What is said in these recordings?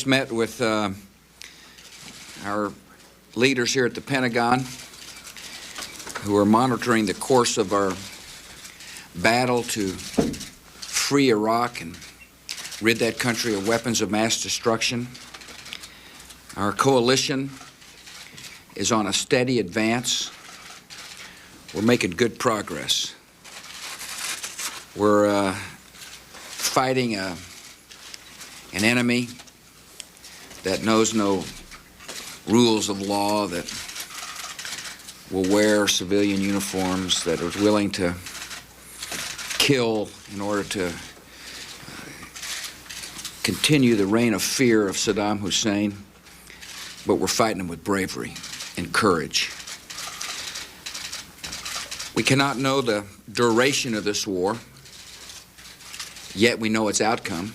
Met with our leaders here at the Pentagon who are monitoring the course of our battle to free Iraq and rid that country of weapons of mass destruction. Our coalition is on a steady advance. We're making good progress. We're fighting an enemy that knows no rules of law, that will wear civilian uniforms, that are willing to kill in order to continue the reign of fear of Saddam Hussein, but we're fighting them with bravery and courage. We cannot know the duration of this war, yet we know its outcome.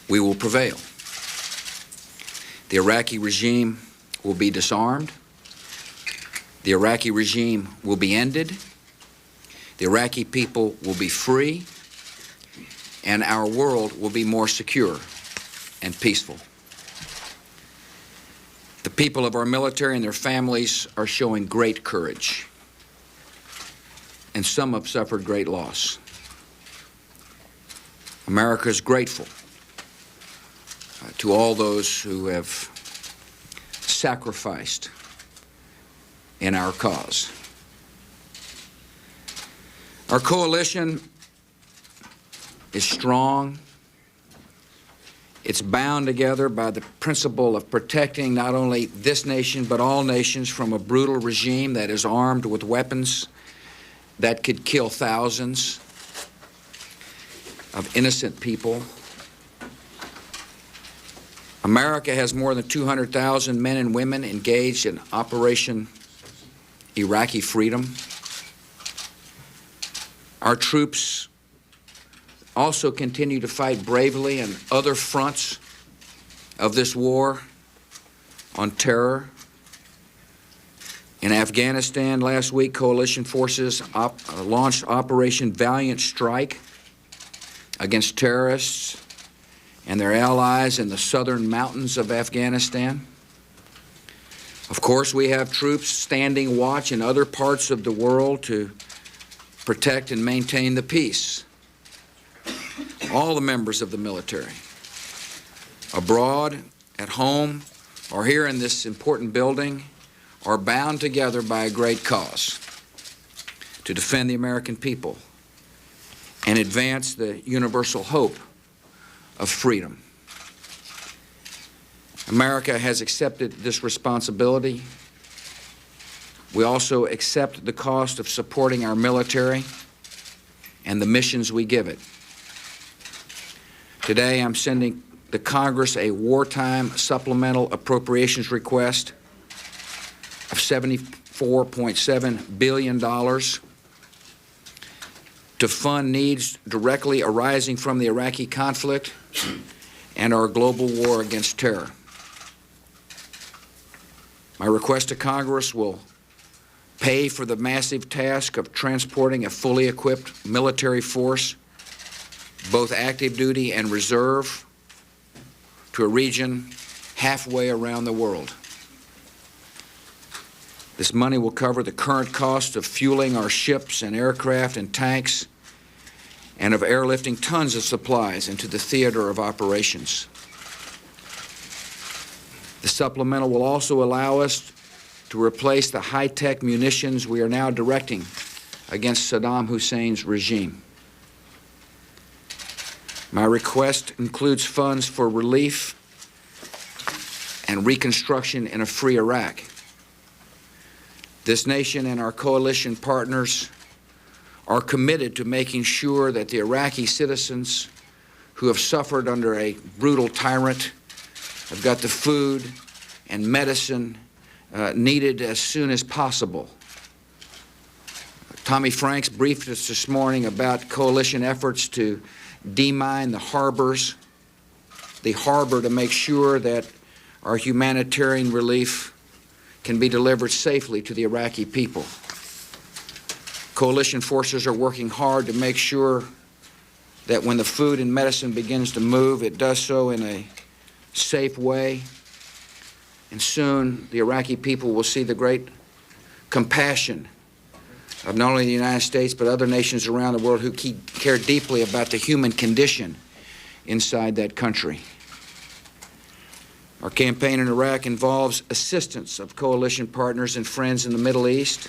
We will prevail. The Iraqi regime will be disarmed. The Iraqi regime will be ended. The Iraqi people will be free. And our world will be more secure and peaceful. The people of our military and their families are showing great courage. And some have suffered great loss. America is grateful to all those who have sacrificed in our cause. Our coalition is strong. It's bound together by the principle of protecting not only this nation but all nations from a brutal regime that is armed with weapons that could kill thousands of innocent people. America has more than 200,000 men and women engaged in Operation Iraqi Freedom. Our troops also continue to fight bravely on other fronts of this war on terror. In Afghanistan last week, coalition forces launched Operation Valiant Strike against terrorists and their allies in the southern mountains of Afghanistan. Of course, we have troops standing watch in other parts of the world to protect and maintain the peace. All the members of the military, abroad, at home, or here in this important building, are bound together by a great cause to defend the American people and advance the universal hope of freedom. America has accepted this responsibility. We also accept the cost of supporting our military and the missions we give it. Today, I'm sending the Congress a wartime supplemental appropriations request of $74.7 billion to fund needs directly arising from the Iraqi conflict and our global war against terror. My request to Congress will pay for the massive task of transporting a fully equipped military force, both active duty and reserve, to a region halfway around the world. This money will cover the current cost of fueling our ships and aircraft and tanks, and of airlifting tons of supplies into the theater of operations. The supplemental will also allow us to replace the high-tech munitions we are now directing against Saddam Hussein's regime. My request includes funds for relief and reconstruction in a free Iraq. This nation and our coalition partners are committed to making sure that the Iraqi citizens who have suffered under a brutal tyrant have got the food and medicine needed as soon as possible. Tommy Franks briefed us this morning about coalition efforts to demine the harbor to make sure that our humanitarian relief can be delivered safely to the Iraqi people. Coalition forces are working hard to make sure that when the food and medicine begins to move, it does so in a safe way. And soon the Iraqi people will see the great compassion of not only the United States but other nations around the world who care deeply about the human condition inside that country. Our campaign in Iraq involves assistance of coalition partners and friends in the Middle East.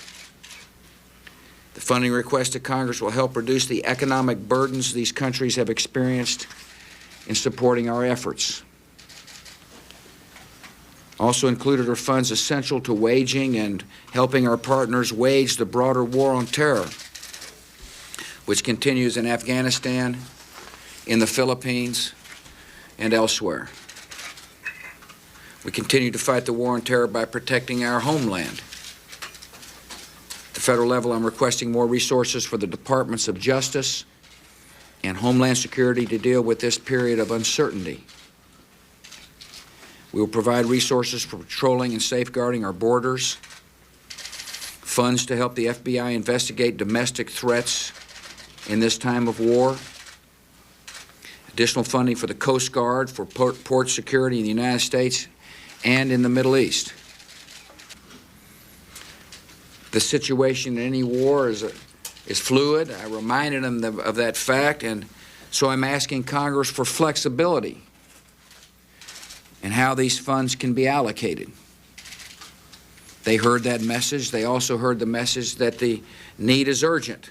The funding request to Congress will help reduce the economic burdens these countries have experienced in supporting our efforts. Also included are funds essential to waging and helping our partners wage the broader war on terror, which continues in Afghanistan, in the Philippines, and elsewhere. We continue to fight the war on terror by protecting our homeland. At the federal level, I'm requesting more resources for the Departments of Justice and Homeland Security to deal with this period of uncertainty. We will provide resources for patrolling and safeguarding our borders, funds to help the FBI investigate domestic threats in this time of war, additional funding for the Coast Guard for port security in the United States and in the Middle East. The situation in any war is fluid. I reminded them of that fact, and so I'm asking Congress for flexibility in how these funds can be allocated. They heard that message. They also heard the message that the need is urgent.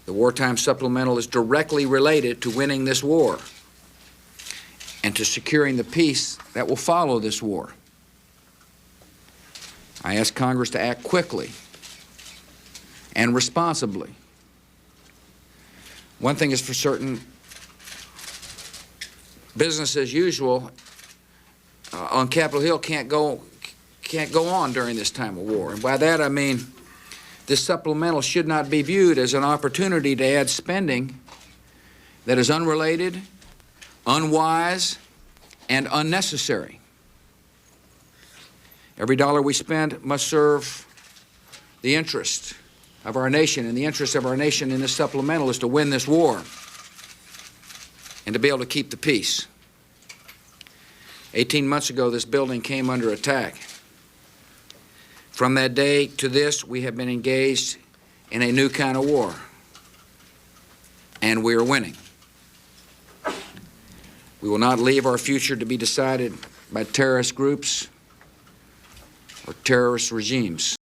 The wartime supplemental is directly related to winning this war and to securing the peace that will follow this war. I ask Congress to act quickly and responsibly. One thing is for certain, business as usual on Capitol Hill can't go on during this time of war. And by that I mean this supplemental should not be viewed as an opportunity to add spending that is unrelated, unwise, and unnecessary. Every dollar we spend must serve the interest of our nation, and the interest of our nation in this supplemental is to win this war and to be able to keep the peace. 18 months ago, this building came under attack. From that day to this, we have been engaged in a new kind of war, and we are winning. We will not leave our future to be decided by terrorist groups or terrorist regimes.